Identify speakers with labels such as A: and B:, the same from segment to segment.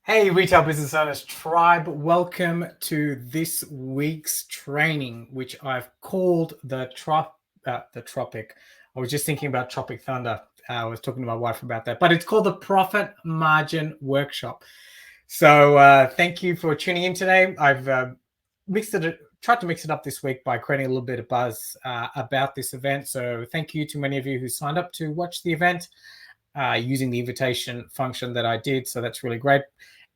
A: Hey, retail business owners tribe, welcome to this week's training, which I've called the Tropic. I was just thinking about Tropic Thunder. I was talking to my wife about that, but it's called the Profit Margin Workshop. So thank you for tuning in today. I've tried to mix it up this week by creating a little bit of buzz about this event. So thank you to many of you who signed up to watch the event using the invitation function that I did. So that's really great.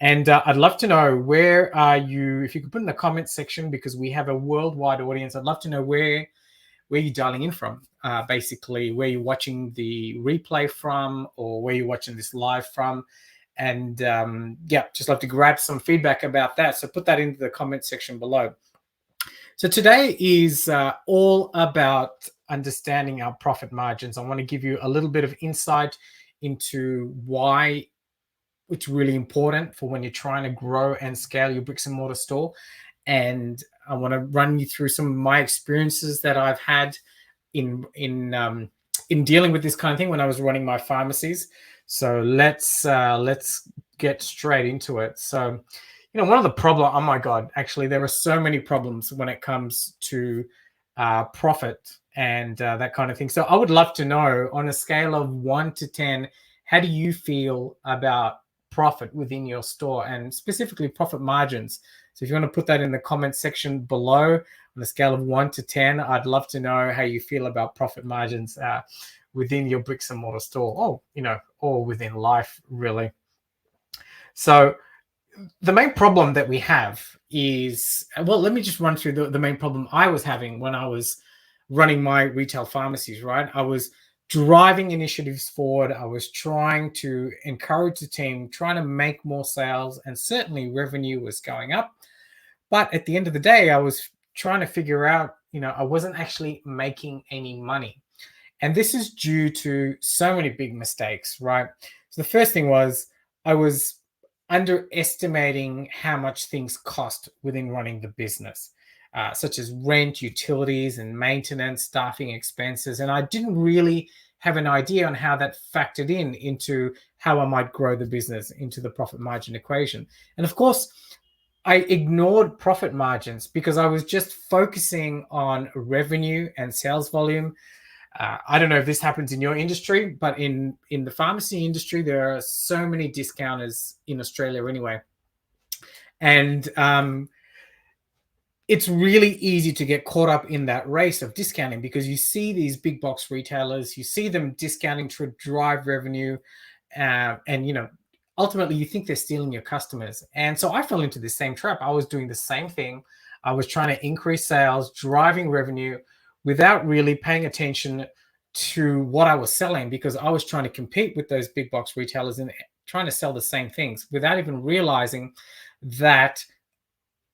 A: And I'd love to know, where are you? If you could put in the comments section, because we have a worldwide audience, I'd love to know where you're dialing in from, basically where you're watching the replay from, or where you're watching this live from. And yeah, just love to grab some feedback about that. So put that into the comment section below. So today is all about understanding our profit margins. I want to give you a little bit of insight into why it's really important for when you're trying to grow and scale your bricks and mortar store. And I want to run you through some of my experiences that I've had in dealing with this kind of thing when I was running my pharmacies. So let's get straight into it. So, one of the problems, oh my God, actually, there are so many problems when it comes to profit and that kind of thing. So I would love to know, on a scale of 1 to 10, how do you feel about profit within your store, and specifically profit margins? So if you want to put that in the comment section below, on a scale of 1 to 10, I'd love to know how you feel about profit margins within your bricks and mortar store, or within life, really. So the main problem that we have is, well, let me just run through the main problem I was having when I was running my retail pharmacies, right? I was driving initiatives forward. I was trying to encourage the team, trying to make more sales, and certainly revenue was going up. But at the end of the day, I was trying to figure out, I wasn't actually making any money. And this is due to so many big mistakes, right? So the first thing was, I was underestimating how much things cost within running the business, such as rent, utilities, and maintenance, staffing expenses. And I didn't really have an idea on how that factored into how I might grow the business, into the profit margin equation. And of course, I ignored profit margins because I was just focusing on revenue and sales volume. I don't know if this happens in your industry, but in the pharmacy industry, there are so many discounters in Australia anyway. And it's really easy to get caught up in that race of discounting, because you see these big box retailers, you see them discounting to drive revenue, and ultimately you think they're stealing your customers. And so I fell into the same trap. I was doing the same thing. I was trying to increase sales, driving revenue, without really paying attention to what I was selling, because I was trying to compete with those big box retailers and trying to sell the same things, without even realizing that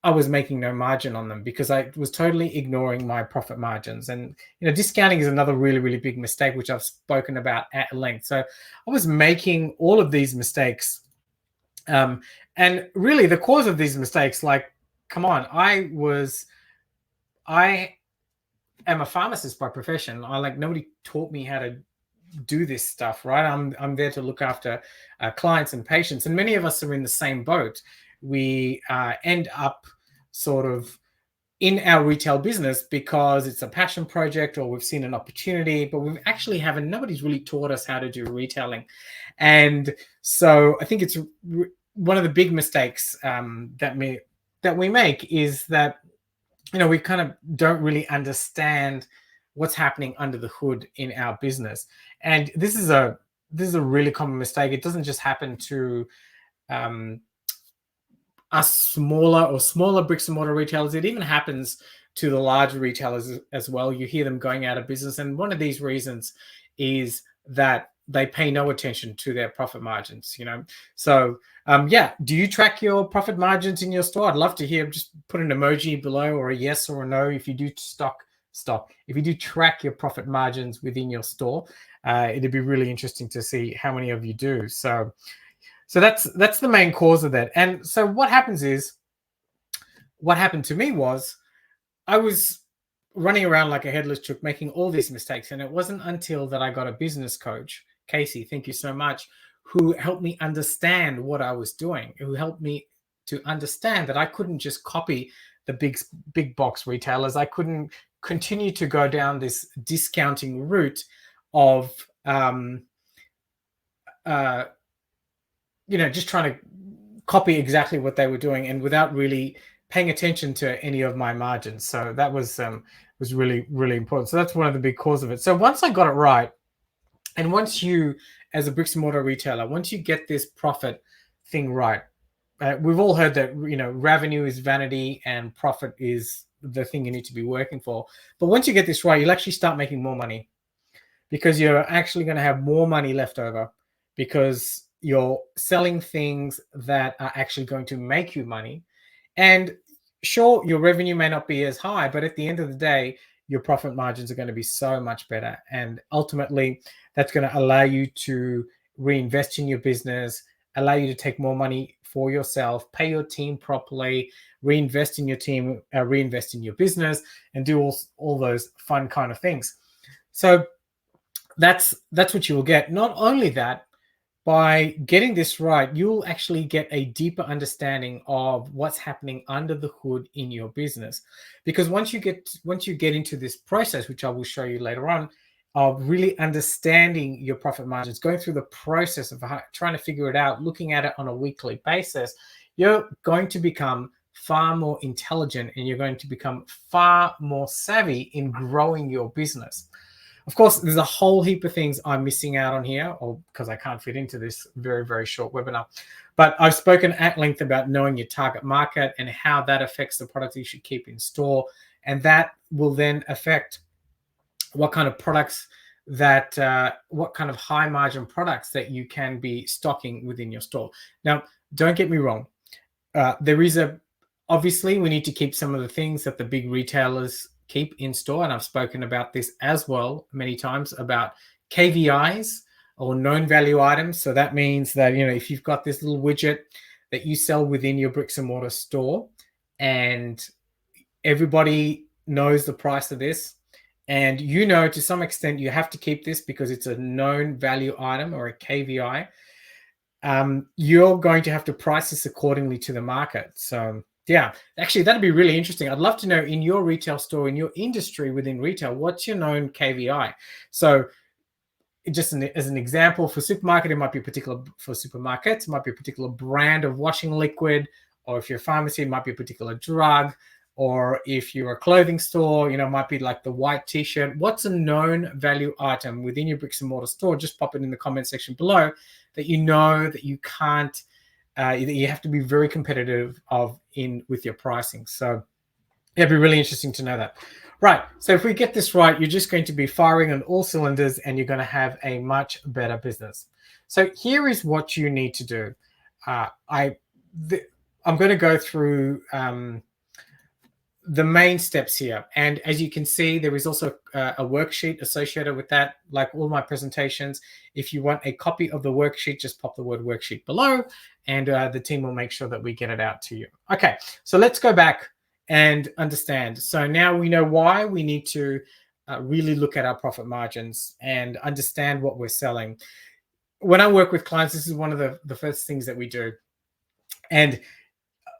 A: I was making no margin on them, because I was totally ignoring my profit margins. And discounting is another really, really big mistake, which I've spoken about at length. So I was making all of these mistakes, and really the cause of these mistakes, like, come on, I am a pharmacist by profession. Nobody taught me how to do this stuff, right? I'm there to look after clients and patients, and many of us are in the same boat. We end up sort of in our retail business because it's a passion project, or we've seen an opportunity, but we actually haven't. Nobody's really taught us how to do retailing. And so I think it's one of the big mistakes that we make, is that we kind of don't really understand what's happening under the hood in our business. And this is a really common mistake. It doesn't just happen to us smaller bricks and mortar retailers. It even happens to the larger retailers as well. You hear them going out of business, and one of these reasons is that they pay no attention to their profit margins. So yeah, do you track your profit margins in your store? I'd love to hear. Just put an emoji below, or a yes or a no if you do if you do track your profit margins within your store. It'd be really interesting to see how many of you do. So that's the main cause of that. And so what happened to me was, I was running around like a headless chook, making all these mistakes. And it wasn't until that I got a business coach, Casey, thank you so much, who helped me understand what I was doing, who helped me to understand that I couldn't just copy the big box retailers. I couldn't continue to go down this discounting route of just trying to copy exactly what they were doing and without really paying attention to any of my margins. So that was really, really important. So that's one of the big cause of it. So once I got it right, and once you, as a bricks and mortar retailer, once you get this profit thing right, we've all heard that revenue is vanity and profit is the thing you need to be working for. But once you get this right, you'll actually start making more money, because you're actually going to have more money left over, because you're selling things that are actually going to make you money. And sure, your revenue may not be as high, but at the end of the day, your profit margins are going to be so much better. And ultimately, that's going to allow you to reinvest in your business, allow you to take more money for yourself, pay your team properly, reinvest in your team, reinvest in your business, and do all those fun kind of things. So that's what you will get. Not only that, by getting this right, you'll actually get a deeper understanding of what's happening under the hood in your business. Because once you get into this process, which I will show you later on, of really understanding your profit margins, going through the process of trying to figure it out, looking at it on a weekly basis, you're going to become far more intelligent and you're going to become far more savvy in growing your business. Of course, there's a whole heap of things I'm missing out on here, or because I can't fit into this very, very short webinar. But I've spoken at length about knowing your target market and how that affects the products you should keep in store. And that will then affect what kind of products what kind of high margin products that you can be stocking within your store. Now, don't get me wrong. Obviously, we need to keep some of the things that the big retailers keep in store, and I've spoken about this as well many times about KVIs, or known value items. So that means that if you've got this little widget that you sell within your bricks and mortar store, and everybody knows the price of this, and to some extent you have to keep this because it's a known value item or a KVI, you're going to have to price this accordingly to the market. So yeah, actually, that'd be really interesting. I'd love to know, in your retail store, in your industry within retail, what's your known KVI? So just as an example, for supermarket, it might be for supermarkets, it might be a particular brand of washing liquid, or if you're a pharmacy, it might be a particular drug, or if you're a clothing store, it might be like the white t-shirt. What's a known value item within your bricks and mortar store? Just pop it in the comment section below, that that you can't, that you have to be very competitive with your pricing. So it'd be really interesting to know that. Right. So if we get this right, you're just going to be firing on all cylinders and you're going to have a much better business. So here is what you need to do. I'm going to go through the main steps here. And as you can see, there is also a worksheet associated with that, like all my presentations. If you want a copy of the worksheet, just pop the word worksheet below, and the team will make sure that we get it out to you. Okay, so let's go back and understand. So now we know why we need to really look at our profit margins and understand what we're selling. When I work with clients, this is one of the first things that we do. And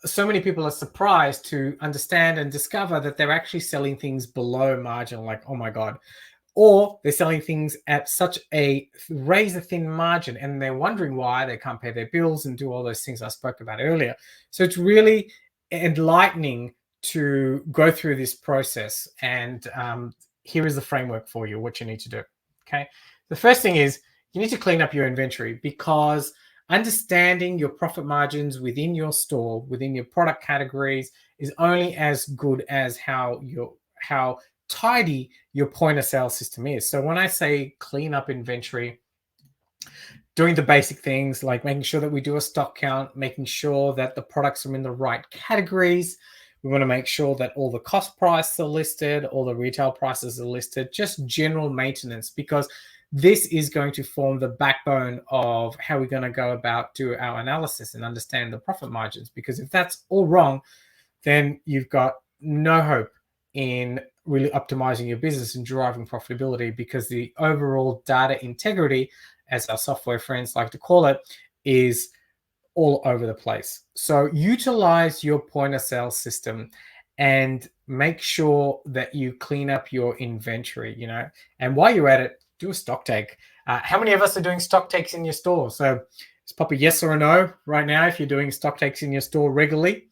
A: so many people are surprised to understand and discover that they're actually selling things below margin, like, oh my God. Or they're selling things at such a razor thin margin and they're wondering why they can't pay their bills and do all those things I spoke about earlier. So it's really enlightening to go through this process. And here is the framework for you, what you need to do. Okay. The first thing is you need to clean up your inventory, because understanding your profit margins within your store, within your product categories, is only as good as how tidy your point of sale system is. So when I say clean up inventory, doing the basic things like making sure that we do a stock count, making sure that the products are in the right categories. We want to make sure that all the cost prices are listed, all the retail prices are listed, just general maintenance, because this is going to form the backbone of how we're going to go about do our analysis and understand the profit margins. Because if that's all wrong, then you've got no hope in really optimizing your business and driving profitability, because the overall data integrity as our software friends like to call it, is all over the place. So utilize your point of sale system and make sure that you clean up your inventory, and while you're at it, do a stock take. How many of us are doing stock takes in your store? So just pop a yes or a no right now if you're doing stock takes in your store regularly.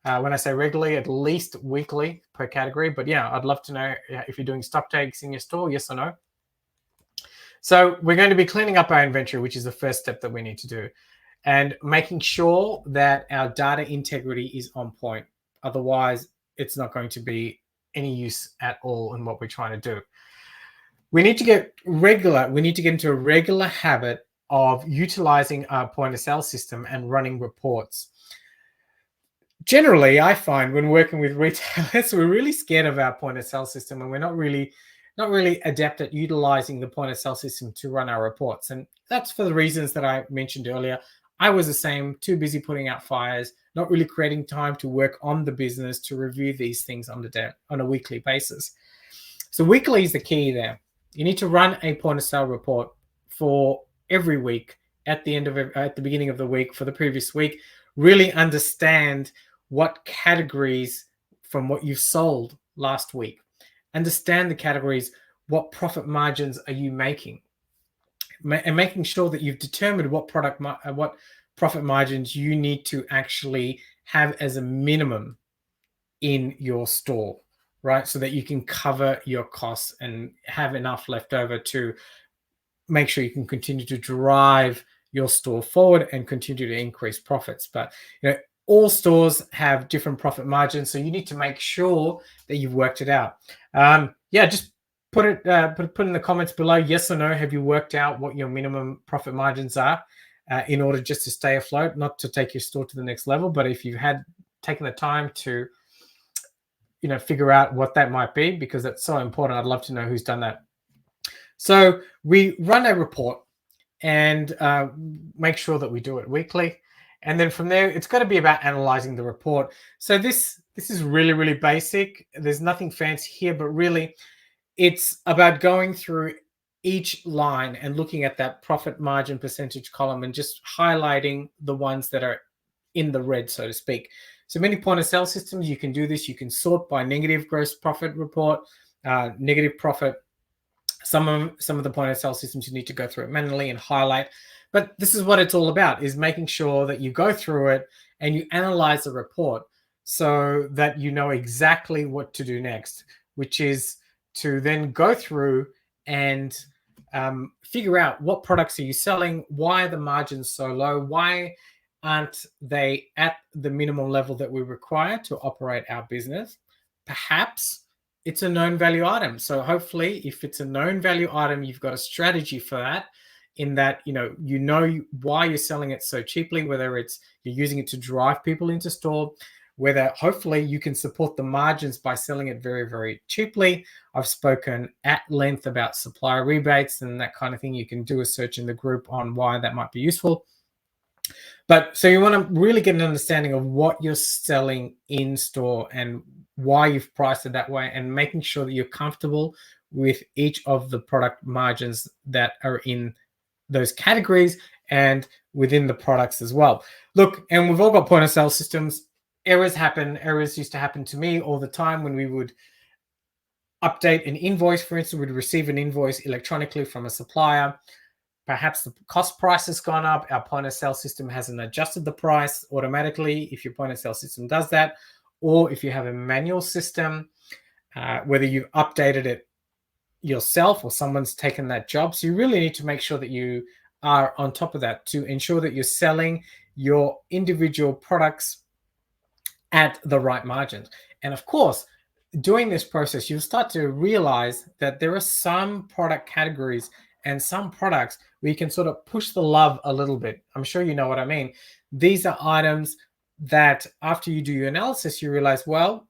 A: When I say regularly, at least weekly per category. But yeah, I'd love to know if you're doing stock takes in your store, yes or no. So we're going to be cleaning up our inventory, which is the first step that we need to do, and making sure that our data integrity is on point. Otherwise, it's not going to be any use at all in what we're trying to do. We need to get into a regular habit of utilizing our point of sale system and running reports. Generally, I find when working with retailers, we're really scared of our point of sale system, and we're not really adept at utilizing the point of sale system to run our reports. And that's for the reasons that I mentioned earlier. I was the same, too busy putting out fires, not really creating time to work on the business, to review these things on a weekly basis. So weekly is the key there. You need to run a point of sale report for every week at the beginning of the week for the previous week. Really understand what categories from what you've sold last week. Understand the categories, what profit margins are you making, and making sure that you've determined what profit margins you need to actually have as a minimum in your store, right? So that you can cover your costs and have enough left over to make sure you can continue to drive your store forward and continue to increase profits. But all stores have different profit margins, so you need to make sure that you've worked it out. Just put it in the comments below, yes or no. Have you worked out what your minimum profit margins are in order just to stay afloat, not to take your store to the next level, but if you've taken the time to figure out what that might be, because that's so important. I'd love to know who's done that. So we run a report and make sure that we do it weekly. And then from there, it's got to be about analyzing the report. So this is really, really basic. There's nothing fancy here, but really it's about going through each line and looking at that profit margin percentage column and just highlighting the ones that are in the red, so to speak. So many point of sale systems, you can do this. You can sort by negative gross profit report, negative profit. Some of the point of sale systems you need to go through it manually and highlight. But this is what it's all about, is making sure that you go through it and you analyze the report so that you know exactly what to do next, which is to then go through and figure out what products are you selling, why are the margins so low, why aren't they at the minimum level that we require to operate our business. Perhaps it's a known value item. So hopefully if it's a known value item, you've got a strategy for that, in that you know why you're selling it so cheaply, whether it's you're using it to drive people into store, whether hopefully you can support the margins by selling it very, very cheaply. I've spoken at length about supplier rebates and that kind of thing. You can do a search in the group on why that might be useful. But so you want to really get an understanding of what you're selling in store and why you've priced it that way, and making sure that you're comfortable with each of the product margins that are in those categories and within the products as well. Look, and we've all got point of sale systems. Errors happen. Errors used to happen to me all the time when we would update an invoice. For instance, we'd receive an invoice electronically from a supplier. Perhaps the cost price has gone up. Our point of sale system hasn't adjusted the price automatically, if your point of sale system does that, or if you have a manual system, whether you've updated it yourself or someone's taken that job. So you really need to make sure that you are on top of that to ensure that you're selling your individual products at the right margins. And of course, doing this process, you'll start to realize that there are some product categories and some products where you can sort of push the love a little bit. I'm sure you know what I mean. These are items that after you do your analysis, you realize, well,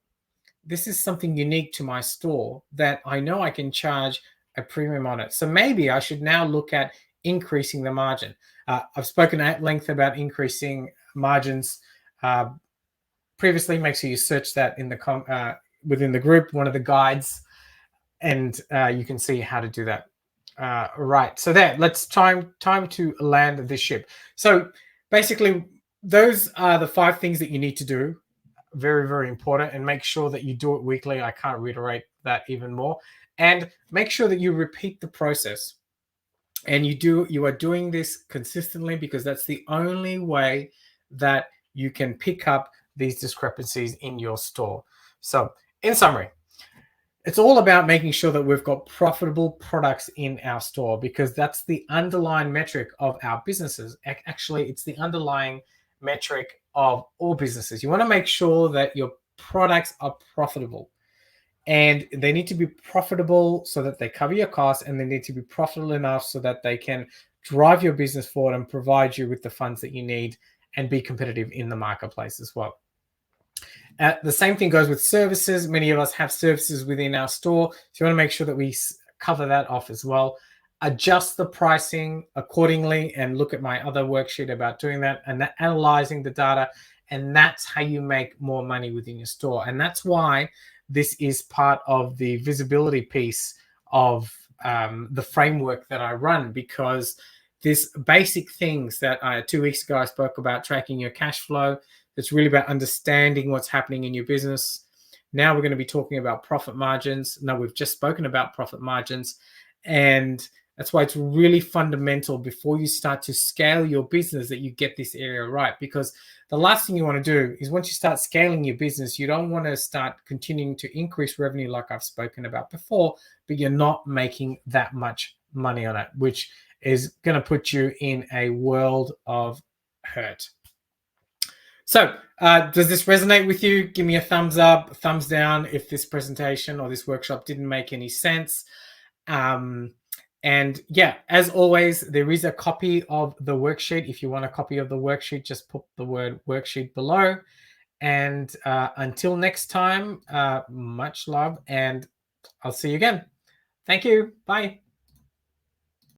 A: this is something unique to my store that I know I can charge a premium on it. So maybe I should now look at increasing the margin. I've spoken at length about increasing margins previously. Make sure you search that in the within the group, one of the guides, and you can see how to do that. Right. So there, let's time to land this ship. So basically, those are the 5 things that you need to do. Very, very important, and make sure that you do it weekly. I can't reiterate that even more. And make sure that you repeat the process. And you are doing this consistently, because that's the only way that you can pick up these discrepancies in your store. So, in summary, it's all about making sure that we've got profitable products in our store, because that's the underlying metric of our businesses. Actually, it's the underlying metric of all businesses. You want to make sure that your products are profitable, and they need to be profitable so that they cover your costs, and they need to be profitable enough so that they can drive your business forward and provide you with the funds that you need and be competitive in the marketplace as well. The same thing goes with services. Many of us have services within our store, so you want to make sure that we cover that off as well. Adjust the pricing accordingly, and look at my other worksheet about doing that and analyzing the data. And that's how you make more money within your store. And that's why this is part of the visibility piece of the framework that I run, because this basic things that 2 weeks ago I spoke about, tracking your cash flow. It's really about understanding what's happening in your business. Now we're going to be talking about profit margins. Now, we've just spoken about profit margins, and that's why it's really fundamental before you start to scale your business that you get this area right. Because the last thing you want to do is, once you start scaling your business, you don't want to start continuing to increase revenue like I've spoken about before, but you're not making that much money on it, which is going to put you in a world of hurt. So, does this resonate with you? Give me a thumbs up, thumbs down if this presentation or this workshop didn't make any sense. And yeah, as always, there is a copy of the worksheet. If you want a copy of the worksheet, just put the word worksheet below. And until next time, much love, and I'll see you again. Thank you. Bye.